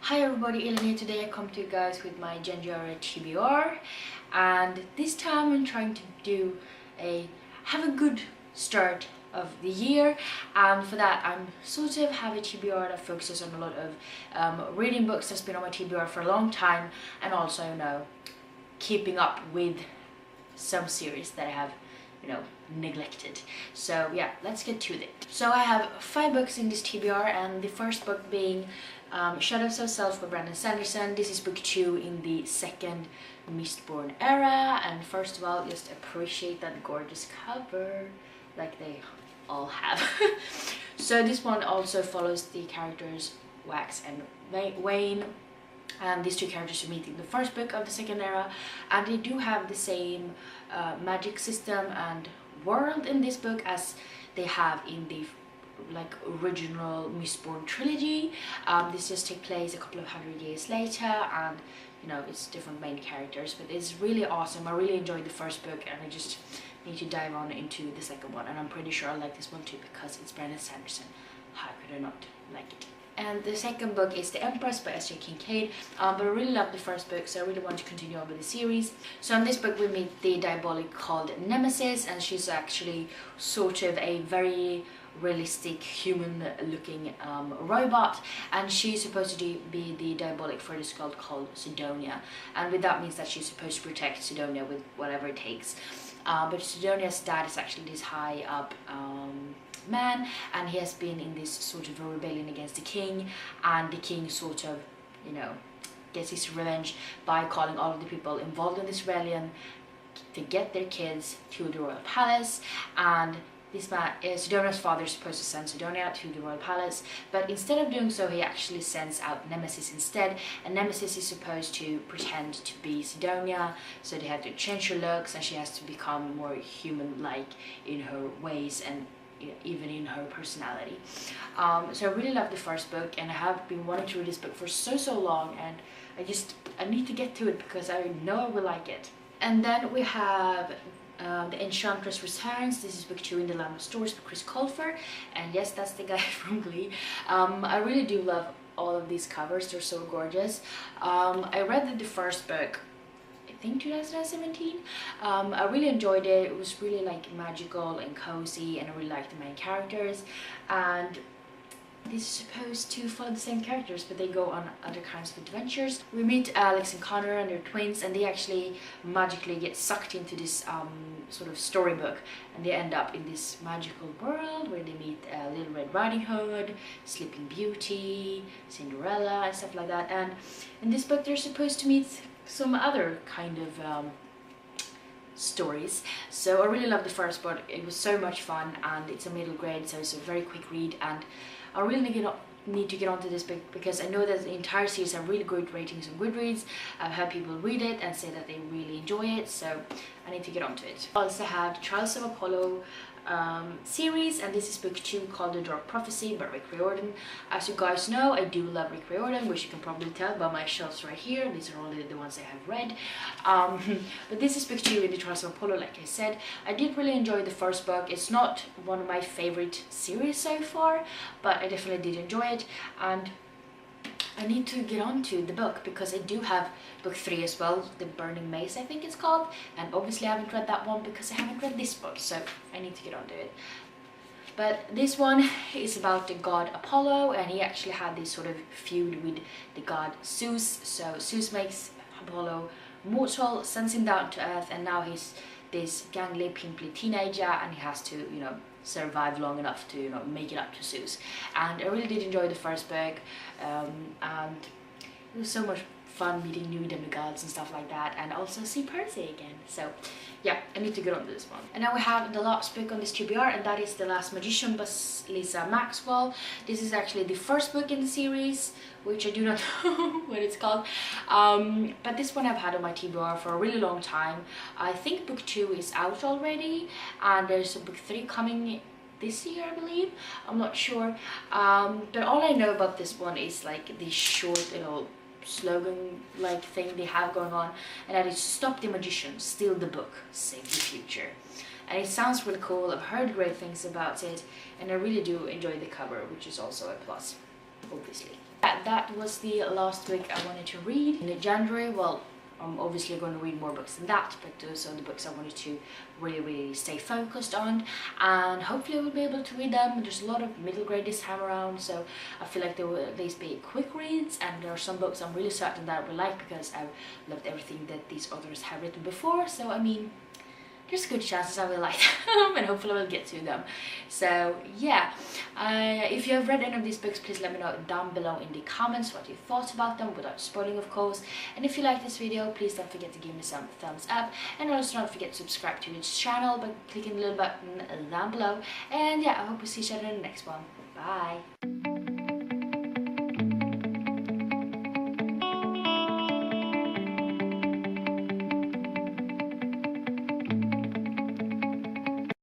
Hi everybody, Ellen here. Today I come to you guys with my January TBR, and this time I'm trying to have a good start of the year, and for that I'm sort of have a TBR that focuses on a lot of reading books that's been on my TBR for a long time, and also keeping up with some series that I have neglected. So yeah, let's get to it. So I have 5 books in this TBR, and the first book being Shadows of Self by Brandon Sanderson. This is book 2 in the second Mistborn era, and first of all, just appreciate that gorgeous cover like they all have. So this one also follows the characters Wax and Wayne, and these 2 characters you meet in the first book of the second era, and they do have the same magic system and world in this book as they have in the original Mistborn trilogy. This just takes place a couple of 100 years later, and it's different main characters, but it's really awesome. I really enjoyed the first book, and I just need to dive on into the second one, and I'm pretty sure I like this one too because it's Brandon Sanderson. How could I not like it? And the second book is The Empress by S.J. Kincaid, but I really loved the first book, so I really want to continue on with the series. So in this book we meet the diabolic called Nemesis, and she's actually sort of a very realistic human looking robot, and she's supposed to be the diabolic for this girl called Sidonia, and with that means that she's supposed to protect Sidonia with whatever it takes. But Sidonia's dad is actually this high up man, and he has been in this sort of a rebellion against the king, and the king sort of gets his revenge by calling all of the people involved in this rebellion to get their kids to the royal palace. And this man, Sidonia's father, is supposed to send Sidonia to the royal palace, but instead of doing so he actually sends out Nemesis instead, and Nemesis is supposed to pretend to be Sidonia, so they have to change her looks, and she has to become more human-like in her ways and even in her personality. So I really love the first book, and I have been wanting to read this book for so long, and I need to get to it because I know I will like it. And then we have The Enchantress Returns. This is book 2 in the Land of Stories by Chris Colfer, and yes, that's the guy from Glee. I really do love all of these covers, they're so gorgeous. I read the first book, I think 2017. I really enjoyed it. It was really magical and cozy, and I really liked the main characters, and this is supposed to follow the same characters, but they go on other kinds of adventures. We meet Alex and Connor, and they're twins, and they actually magically get sucked into this sort of storybook, and they end up in this magical world where they meet Little Red Riding Hood, Sleeping Beauty, Cinderella, and stuff like that. And in this book they're supposed to meet some other kind of stories. So I really loved the first book. It was so much fun, and it's a middle grade, so it's a very quick read, and I really need to get onto this book because I know that the entire series have really good ratings on Goodreads. I've had people read it and say that they really enjoy it, so I need to get onto it. I also have the Trials of Apollo series, and this is book 2 called The Dark Prophecy by Rick Riordan. As you guys know, I do love Rick Riordan, which you can probably tell by my shelves right here. These are only the ones I have read. But this is book 2 in the Trials of Apollo. Like I said, I did really enjoy the first book. It's not one of my favorite series so far, but I definitely did enjoy it, and I need to get on to the book because I do have book 3 as well, The Burning Maze I think it's called, and obviously I haven't read that one because I haven't read this book, so I need to get onto it. But this one is about the god Apollo, and he actually had this sort of feud with the god Zeus. So Zeus makes Apollo mortal, sends him down to earth, and now he's this gangly, pimply teenager, and he has to survive long enough to make it up to Zeus. And I really did enjoy the first book, and it was so much fun meeting new demigods and stuff like that, and also see Percy again. So yeah, I need to get on to this one. And now we have the last book on this TBR, and that is The Last Magician by Lisa Maxwell. This is actually the first book in the series, which I do not know what it's called, but this one I've had on my TBR for a really long time. I think book 2 is out already, and there's a book 3 coming this year, I believe. I'm not sure, but all I know about this one is the short slogan thing they have going on, and that is stop the magician, steal the book, save the future. And it sounds really cool. I've heard great things about it, and I really do enjoy the cover, which is also a plus. obviously. That was the last book I wanted to read. In January, well, I'm obviously going to read more books than that, but those are the books I wanted to really stay focused on, and hopefully I will be able to read them. There's a lot of middle grade this time around, so I feel like they will at least be quick reads, and there are some books I'm really certain that I will like because I've loved everything that these authors have written before, so I mean, there's good chances I will like them and hopefully I will get to them. So yeah, if you have read any of these books, please let me know down below in the comments what you thought about them, without spoiling of course. And if you like this video, please don't forget to give me some thumbs up, and also don't forget to subscribe to this channel by clicking the little button down below. And yeah, I hope we see each other in the next one. Bye!